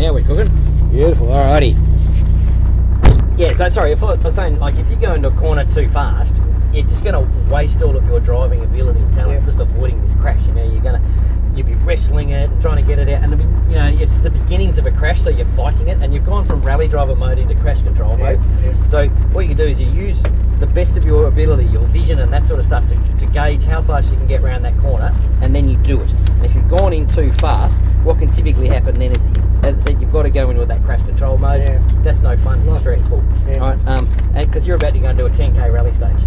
now we're cooking. Beautiful, alrighty. Yeah, so sorry, if I was saying, like, if you go into a corner too fast, you're just going to waste all of your driving ability and talent, just avoiding this crash. You know, you'll be wrestling it and trying to get it out, and you know, it's the beginnings of a crash, so you're fighting it, and you've gone from rally driver mode into crash control mode. So what you do is you use the best of your ability, your vision and that sort of stuff to gauge how fast you can get around that corner, and then you do it. And if you've gone in too fast, what can typically happen then is, as I said, you've got to go in with that crash control mode. That's no fun, it's stressful. Right? And because you're about to go and do a 10k rally stage.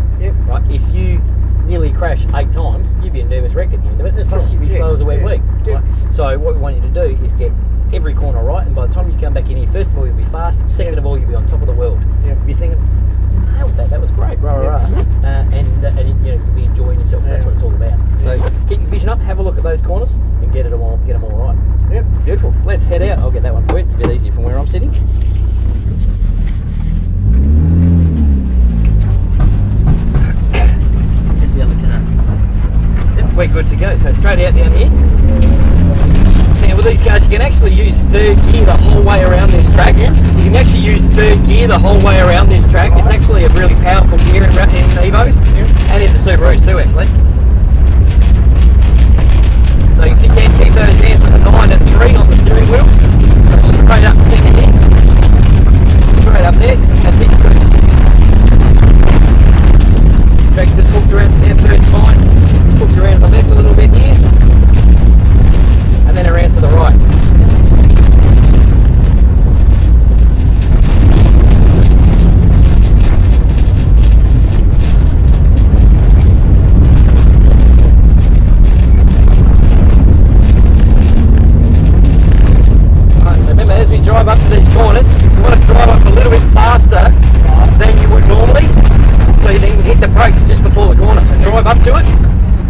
Right? If you nearly crash 8 times, you'd be a nervous wreck at the end of it. Plus you'd be slow as a wet week. Right? So what we want you to do is get every corner right, and by the time you come back in here, first of all, you'll be fast, second of all, you'll be on top of the world. You'll be thinking, nailed that, that was great, and you know, you'll be enjoying yourself. That's what it's all about. So keep your vision up, have a look at those corners, and get them all right. Beautiful. Let's head out. I'll get that one for you. It's a bit easier from where I'm sitting. There's the other car. Yep, we're good to go. So straight out down here. Now with these cars, you can actually use third gear the whole way around this track. You can actually use third gear the whole way around this track. It's actually a really powerful gear in EVOs and in the Subarus too, actually. So if you can keep those hands at 9 and 3 on the steering wheel, so straight up second there, straight up there, that's it, good. Track just hooks around there, third's fine, hooks around to the left a little bit here, and then around to the right. Drive up to these corners, you want to drive up a little bit faster than you would normally, so you can hit the brakes just before the corner. So drive up to it,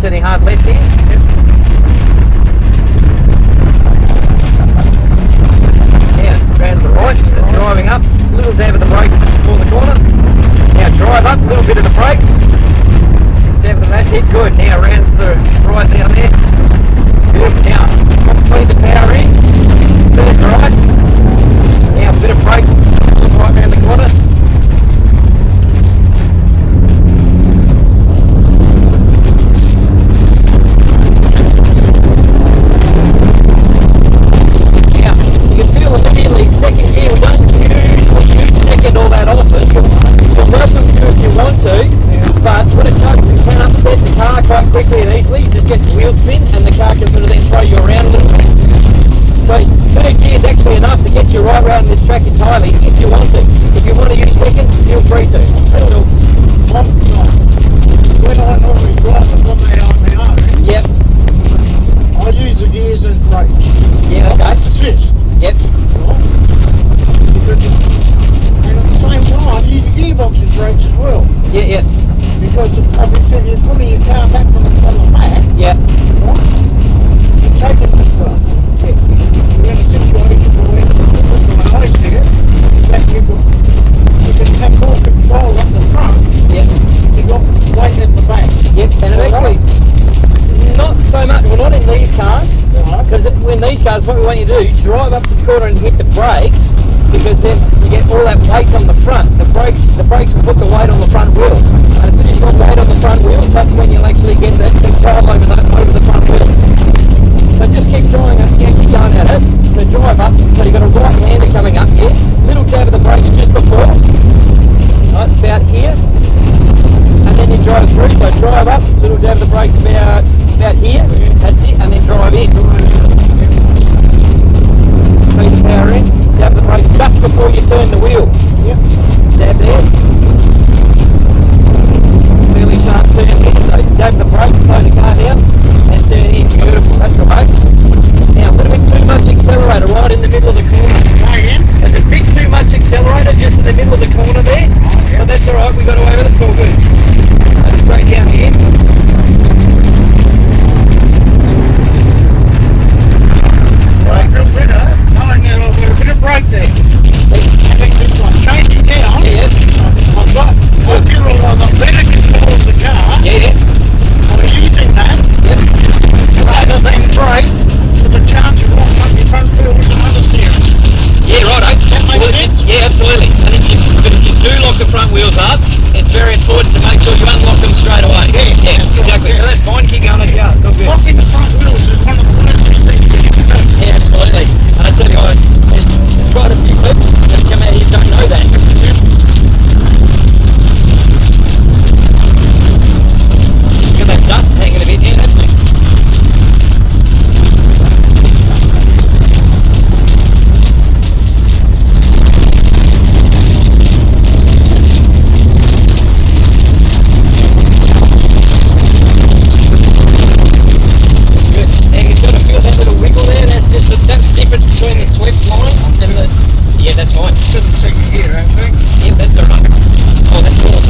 turning hard left here. Now round to the right, so driving up, a little dab of the brakes just before the corner. Now drive up, a little bit of the brakes, dab of them, that's it, good. Now round to the right down there. Beautiful. Now complete the power in, third right. Now a bit of brakes, right around the corner. Now, you can feel immediately second gear, we don't usually use second all that often. You're welcome to if you want to, but when it comes to can upset the car quite quickly and easily, you just get the wheel spin and the car can sort of then throw you around a little bit. So third gear is actually enough to get you right around this track entirely if you want to. If you want to use second, feel free to. That's all. When I normally drive the one they on my own, I use the gears as brakes. Yeah, okay. Assist. Yep. And at the same time, use the gearbox as brakes as well. Yeah. Because obviously if you're putting your car back from the back, you're taking we're in a situation where from a high sticker, you can have more control at the front if you've got weight at the back. And it actually, not so much, we're not in these cars, because in these cars what we want you to do, drive up to the corner and hit the brakes, because then you get all that weight on the front. The brakes will put the weight on the front wheels, and as soon as you've got weight on the front wheels, that's when you'll actually get that control over the front wheels. So just keep trying it, keep going at it. So drive up, so you've got a right hander coming up here, little dab of the brakes just before, right, about here, and then you drive through, so drive up, little dab of the brakes about here, that's it, and then drive in. Feed the power in, dab the brakes just before you turn the wheel. Dab there. Fairly sharp turn here, so dab the brakes, slow the car down, and turn in, beautiful, that's the way. Now a little bit too the front wheels up, it's very important to make sure you unlock them straight away. Yeah, exactly. So that's fine. Keep going. Yeah, it's all good. Locking the front wheels is one of the worst things that you can do. Yeah, absolutely. And I tell you what, there's quite a few people that come out here who don't know that. You've got that dust hanging a bit in, haven't you? That's the difference between the Swift's line and the... Yeah, that's fine. Second gear, I think. Yeah, that's alright. Oh, that's fourth.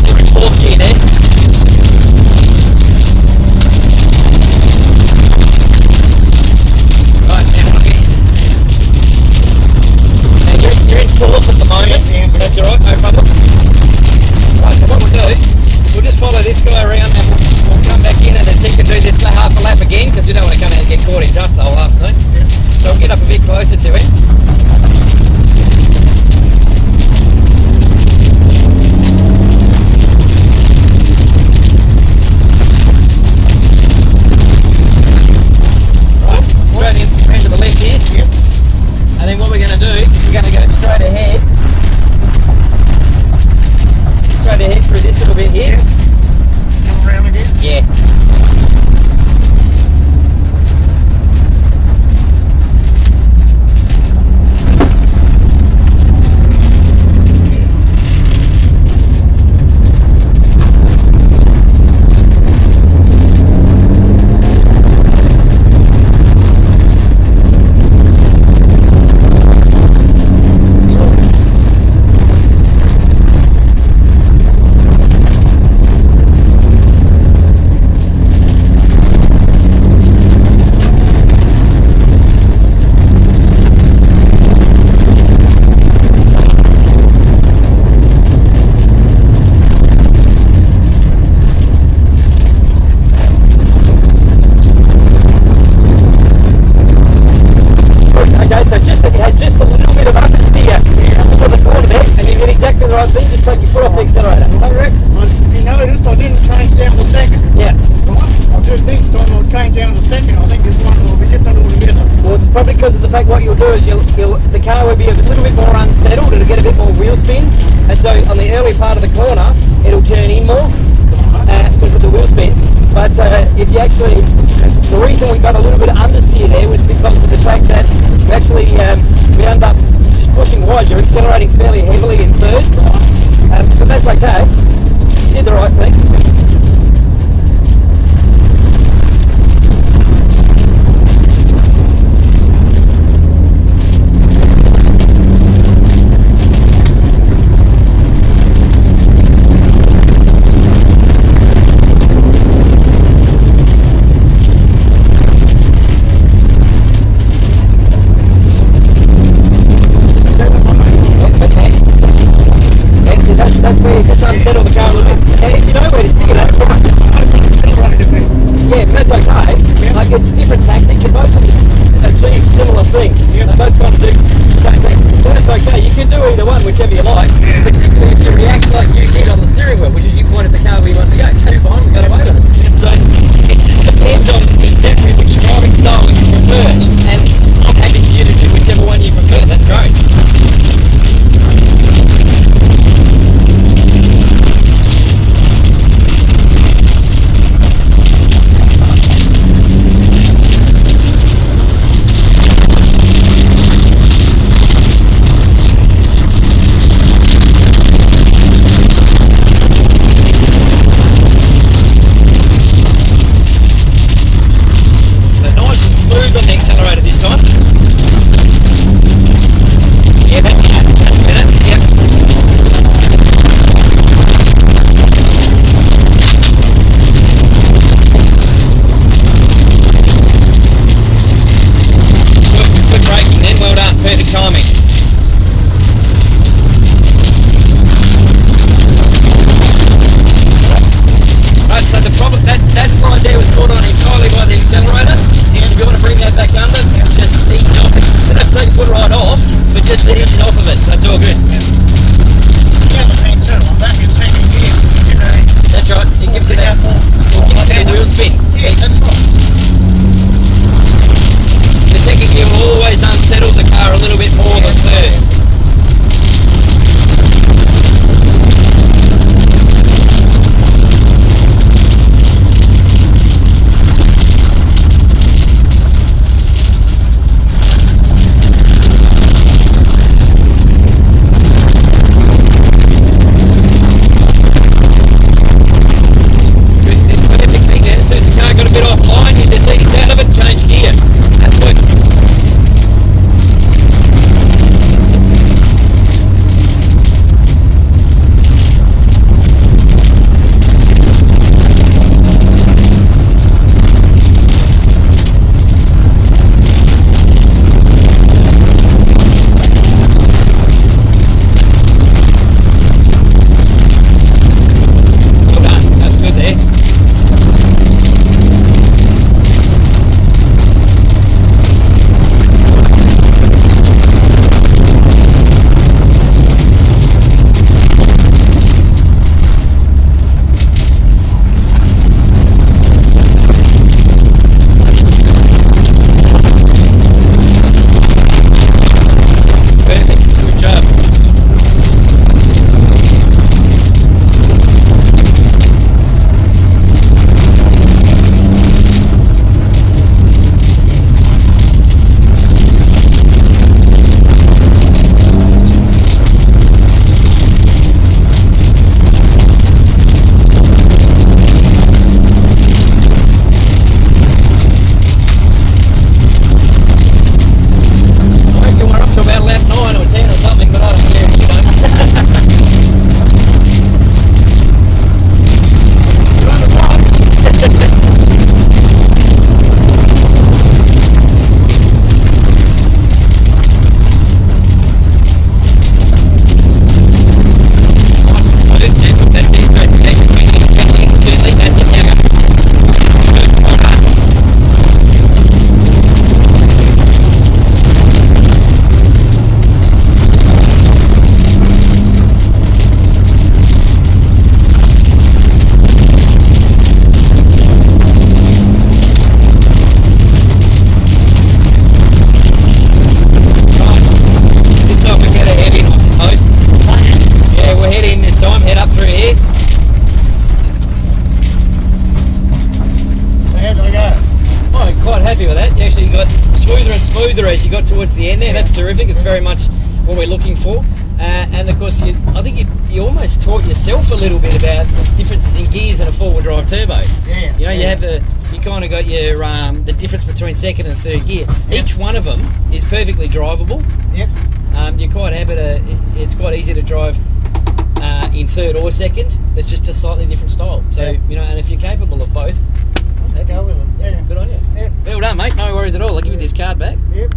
You're in fourth gear there. Right, now look here. Now you're in fourth at the moment. Yeah. That's alright, no problem. Right, so what we'll do, we'll just follow this guy around and we'll come back in and then he can do this half a lap again because we don't want to come out and get caught in dust the whole afternoon. Yeah. So we'll get up a bit closer to him. Right, straight in, round to the left here. Yep. And then what we're going to do is we're going to go straight ahead. Straight ahead through this little bit here. Come around again? Yeah. Because of the fact what you'll do is the car will be a little bit more unsettled, it'll get a bit more wheel spin, and so on the early part of the corner it'll turn in more because of the wheel spin. But if you actually, the reason we got a little bit of understeer there was because of the fact that we actually we end up just pushing wide. You're accelerating fairly heavily in third, but that's okay. You did the right thing. That's where you just unsettle the car a little bit. And if you know where to stick it, that's fine. Yeah, but that's okay. Yeah. Like, it's a different tactic. They both achieve similar things. Yeah. They both kind of do the same thing. So that's okay. You can do either one, whichever you like. Yeah. Particularly if you react like you did on the steering wheel, which is you pointed the car where you want to go. That's fine. We got away with it. So it just depends on exactly which driving style you prefer. And I'm happy for you to do whichever one you prefer. That's great. Just ease off of it. That's all good. sir. Smoother as you got towards the end there. That's terrific. It's very much what we're looking for. And of course, I think you almost taught yourself a little bit about the differences in gears in a four-wheel drive turbo. Yeah. You know, you kind of got your the difference between second and third gear. Yep. Each one of them is perfectly drivable. Yep. You're quite happy to. It's quite easy to drive in third or second. It's just a slightly different style. So you know, and if you're capable of both, go with them. Yeah. Good on you. Yep. Well done, mate. No worries at all. I'll give you this card back. Yep.